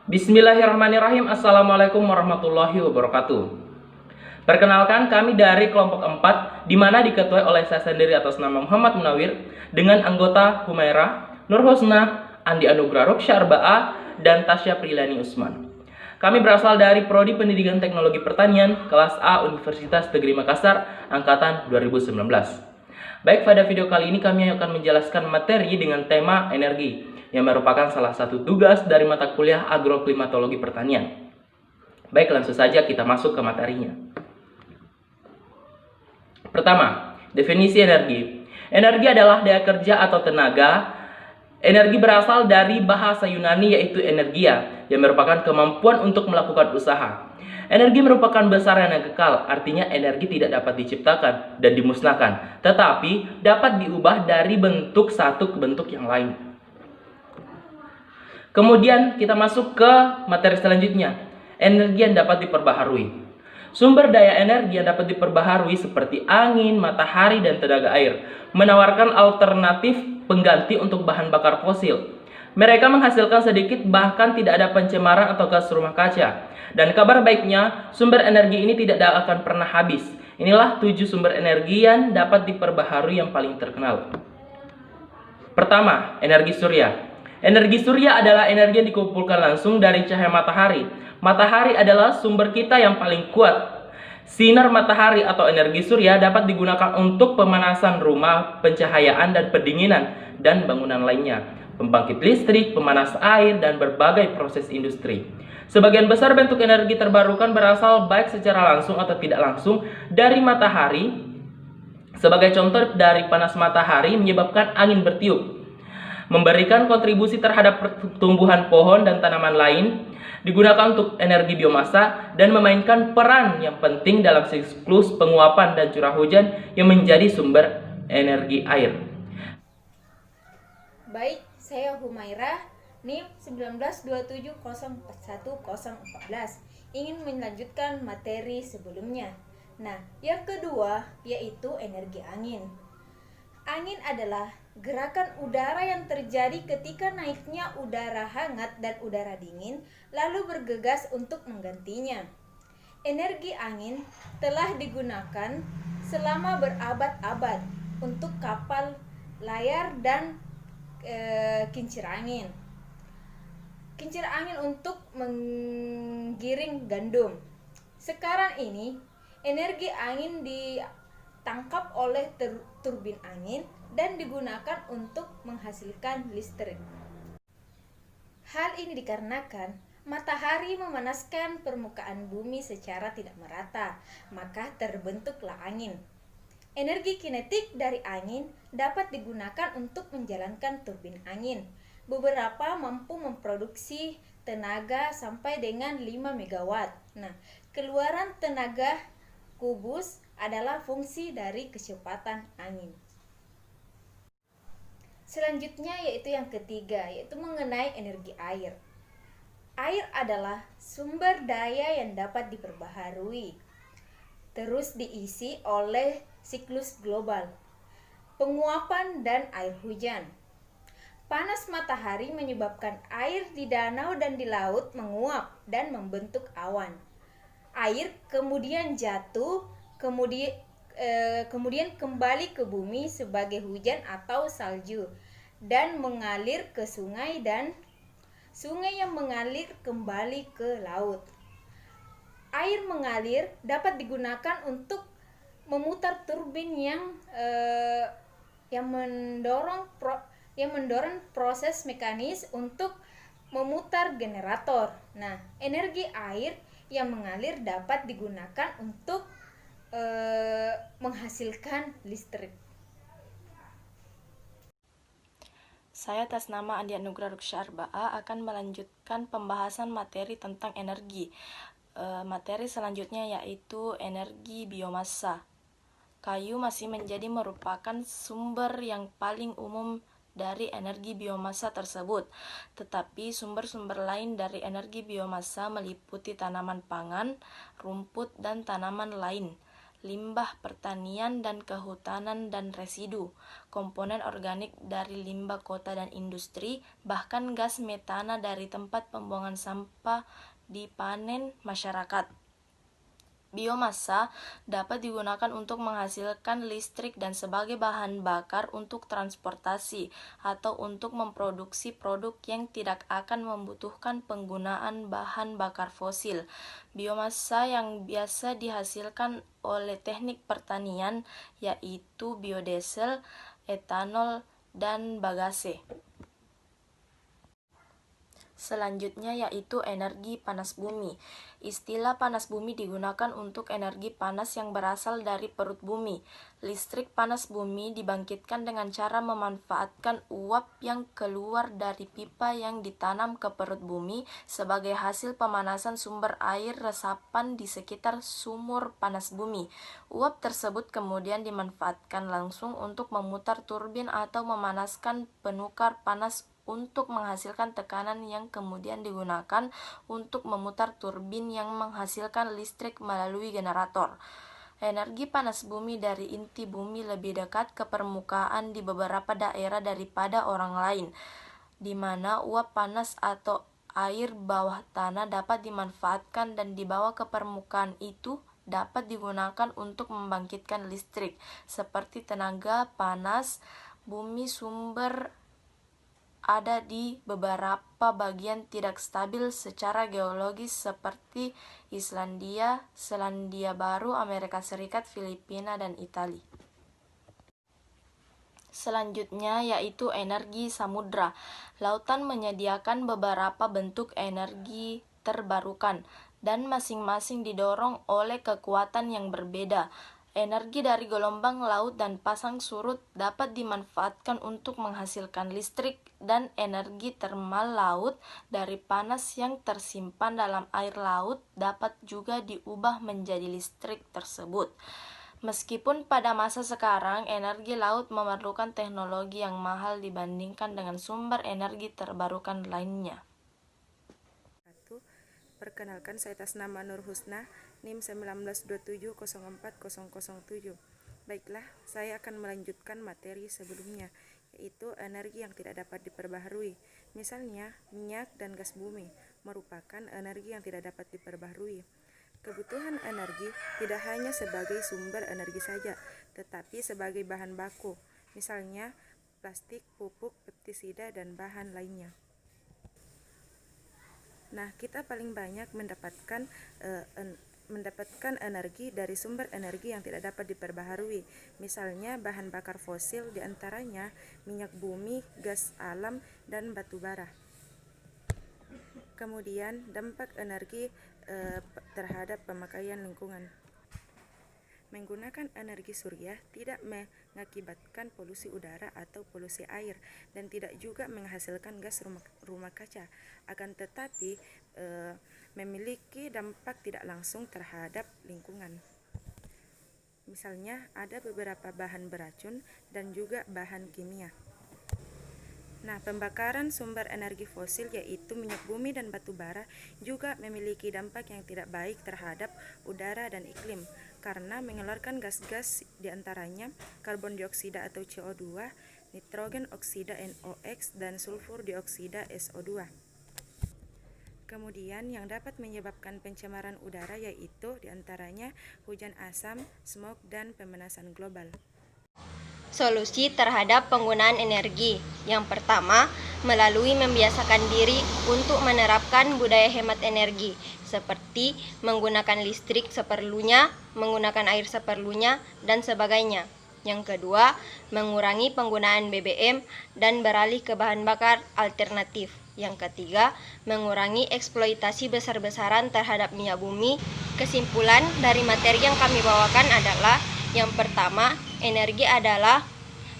Bismillahirrahmanirrahim. Assalamualaikum warahmatullahi wabarakatuh. Perkenalkan, kami dari kelompok 4, di mana diketuai oleh saya sendiri atas nama Muhammad Munawir, dengan anggota Humairah, Nur Husna, Andi Anugrah Ruksha Arba'ah, dan Tasya Prilani Usman. Kami berasal dari Prodi Pendidikan Teknologi Pertanian, kelas A Universitas Negeri Makassar, angkatan 2019. Baik, pada video kali ini kami akan menjelaskan materi dengan tema energi, yang merupakan salah satu tugas dari mata kuliah Agroklimatologi Pertanian. Baik, langsung saja kita masuk ke materinya. Pertama, definisi energi. Energi adalah daya kerja atau tenaga. Energi berasal dari bahasa Yunani yaitu energia, yang merupakan kemampuan untuk melakukan usaha. Energi merupakan besaran yang kekal, artinya energi tidak dapat diciptakan dan dimusnahkan, tetapi dapat diubah dari bentuk satu ke bentuk yang lain. Kemudian kita masuk ke materi selanjutnya, energi yang dapat diperbaharui. Sumber daya energi yang dapat diperbaharui seperti angin, matahari, dan tenaga air menawarkan alternatif pengganti untuk bahan bakar fosil. Mereka menghasilkan sedikit bahkan tidak ada pencemaran atau gas rumah kaca. Dan kabar baiknya, sumber energi ini tidak akan pernah habis. Inilah 7 sumber energi yang dapat diperbaharui yang paling terkenal. Pertama, energi surya. Energi surya adalah energi yang dikumpulkan langsung dari cahaya matahari. Matahari adalah sumber kita yang paling kuat. Sinar matahari atau energi surya dapat digunakan untuk pemanasan rumah, pencahayaan dan pendinginan, dan bangunan lainnya, pembangkit listrik, pemanas air, dan berbagai proses industri. Sebagian besar bentuk energi terbarukan berasal baik secara langsung atau tidak langsung dari matahari. Sebagai contoh, dari panas matahari menyebabkan angin bertiup, memberikan kontribusi terhadap pertumbuhan pohon dan tanaman lain, digunakan untuk energi biomasa, dan memainkan peran yang penting dalam siklus penguapan dan curah hujan yang menjadi sumber energi air. Baik, saya Humairah, NIM 19270411014, ingin melanjutkan materi sebelumnya. Nah, yang kedua yaitu energi angin. Angin adalah gerakan udara yang terjadi ketika naiknya udara hangat dan udara dingin, lalu bergegas untuk menggantinya. Energi angin telah digunakan selama berabad-abad untuk kapal layar dan kincir angin. Kincir angin untuk menggiring gandum. Sekarang ini, energi angin ditangkap oleh turbin angin dan digunakan untuk menghasilkan listrik. Hal ini dikarenakan matahari memanaskan permukaan bumi secara tidak merata, maka terbentuklah angin. Energi kinetik dari angin dapat digunakan untuk menjalankan turbin angin. Beberapa mampu memproduksi tenaga sampai dengan 5 megawatt. Nah, keluaran tenaga kubus adalah fungsi dari kecepatan angin. Selanjutnya yaitu yang ketiga, yaitu mengenai energi air. Air adalah sumber daya yang dapat diperbaharui, terus diisi oleh siklus global, penguapan dan air hujan. Panas matahari menyebabkan air di danau dan di laut menguap dan membentuk awan. Air kemudian jatuh, kemudian kembali ke bumi sebagai hujan atau salju dan mengalir ke sungai, dan sungai yang mengalir kembali ke laut. Air mengalir dapat digunakan untuk memutar turbin yang mendorong proses mekanis untuk memutar generator. Nah, energi air yang mengalir dapat digunakan untuk menghasilkan listrik. Saya atas nama Andi Anugrah Ruksha Arba'ah akan melanjutkan pembahasan materi tentang energi. Materi selanjutnya yaitu energi biomasa. Kayu masih menjadi merupakan sumber yang paling umum dari energi biomasa tersebut, tetapi sumber-sumber lain dari energi biomasa meliputi tanaman pangan, rumput, dan tanaman lain. limbah pertanian dan kehutanan dan residu, komponen organik dari limbah kota dan industri, bahkan gas metana dari tempat pembuangan sampah dipanen masyarakat. Biomasa dapat digunakan untuk menghasilkan listrik dan sebagai bahan bakar untuk transportasi atau untuk memproduksi produk yang tidak akan membutuhkan penggunaan bahan bakar fosil. Biomasa yang biasa dihasilkan oleh teknik pertanian yaitu biodiesel, etanol, dan bagase. Selanjutnya yaitu energi panas bumi. Istilah panas bumi digunakan untuk energi panas yang berasal dari perut bumi. Listrik panas bumi dibangkitkan dengan cara memanfaatkan uap yang keluar dari pipa yang ditanam ke perut bumi sebagai hasil pemanasan sumber air resapan di sekitar sumur panas bumi. Uap tersebut kemudian dimanfaatkan langsung untuk memutar turbin atau memanaskan penukar panas untuk menghasilkan tekanan yang kemudian digunakan untuk memutar turbin yang menghasilkan listrik melalui generator. Energi panas bumi dari inti bumi lebih dekat ke permukaan di beberapa daerah daripada orang lain, di mana uap panas atau air bawah tanah dapat dimanfaatkan dan dibawa ke permukaan itu dapat digunakan untuk membangkitkan listrik, seperti tenaga panas bumi sumber ada di beberapa bagian tidak stabil secara geologis seperti Islandia, Selandia Baru, Amerika Serikat, Filipina, dan Italia. Selanjutnya yaitu energi samudra. Lautan menyediakan beberapa bentuk energi terbarukan dan masing-masing didorong oleh kekuatan yang berbeda. Energi dari gelombang laut dan pasang surut dapat dimanfaatkan untuk menghasilkan listrik, dan energi termal laut dari panas yang tersimpan dalam air laut dapat juga diubah menjadi listrik tersebut. Meskipun pada masa sekarang energi laut memerlukan teknologi yang mahal dibandingkan dengan sumber energi terbarukan lainnya. Perkenalkan, saya atas nama Nur Husna, NIM 192704007. Baiklah, saya akan melanjutkan materi sebelumnya, yaitu energi yang tidak dapat diperbaharui. Misalnya, minyak dan gas bumi merupakan energi yang tidak dapat diperbaharui. Kebutuhan energi tidak hanya sebagai sumber energi saja, tetapi sebagai bahan baku, misalnya plastik, pupuk, pestisida, dan bahan lainnya. Nah, kita paling banyak mendapatkan energi dari sumber energi yang tidak dapat diperbaharui. Misalnya bahan bakar fosil, diantaranya minyak bumi, gas alam, dan batu bara. Kemudian dampak energi terhadap pemakaian lingkungan. Menggunakan energi surya tidak mengakibatkan polusi udara atau polusi air, dan tidak juga menghasilkan gas rumah kaca, akan tetapi memiliki dampak tidak langsung terhadap lingkungan. Misalnya ada beberapa bahan beracun dan juga bahan kimia. Nah, pembakaran sumber energi fosil yaitu minyak bumi dan batu bara juga memiliki dampak yang tidak baik terhadap udara dan iklim, karena mengeluarkan gas-gas diantaranya karbon dioksida atau CO2, nitrogen oksida NOx, dan sulfur dioksida SO2. Kemudian yang dapat menyebabkan pencemaran udara yaitu diantaranya hujan asam, smog, dan pemanasan global. Solusi terhadap penggunaan energi. Yang pertama, melalui membiasakan diri untuk menerapkan budaya hemat energi, seperti menggunakan listrik seperlunya, menggunakan air seperlunya, dan sebagainya. Yang kedua, mengurangi penggunaan BBM dan beralih ke bahan bakar alternatif. Yang ketiga, mengurangi eksploitasi besar-besaran terhadap minyak bumi. Kesimpulan dari materi yang kami bawakan adalah: yang pertama, energi adalah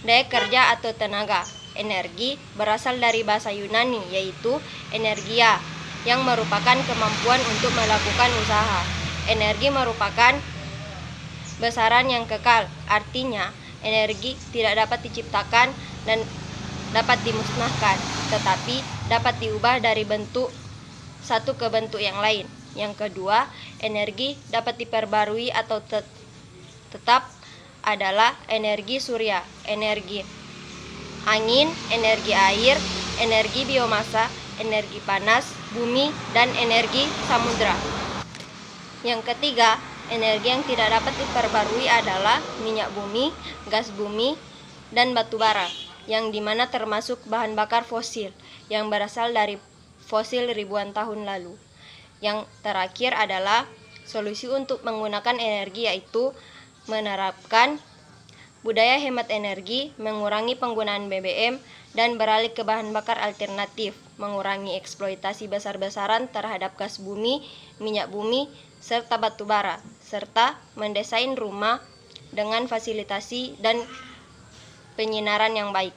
daya kerja atau tenaga. Energi berasal dari bahasa Yunani, yaitu energia, yang merupakan kemampuan untuk melakukan usaha. Energi merupakan besaran yang kekal, artinya energi tidak dapat diciptakan dan dapat dimusnahkan, tetapi dapat diubah dari bentuk satu ke bentuk yang lain. Yang kedua, energi dapat diperbarui atau tetap adalah energi surya, energi angin, energi air, energi biomasa, energi panas, bumi, dan energi samudra. Yang ketiga, energi yang tidak dapat diperbarui adalah minyak bumi, gas bumi, dan batu bara, yang dimana termasuk bahan bakar fosil yang berasal dari fosil ribuan tahun lalu. Yang terakhir adalah solusi untuk menggunakan energi, yaitu menerapkan budaya hemat energi, mengurangi penggunaan BBM, dan beralih ke bahan bakar alternatif, mengurangi eksploitasi besar-besaran terhadap gas bumi, minyak bumi, serta batu bara, serta mendesain rumah dengan fasilitasi dan penyinaran yang baik.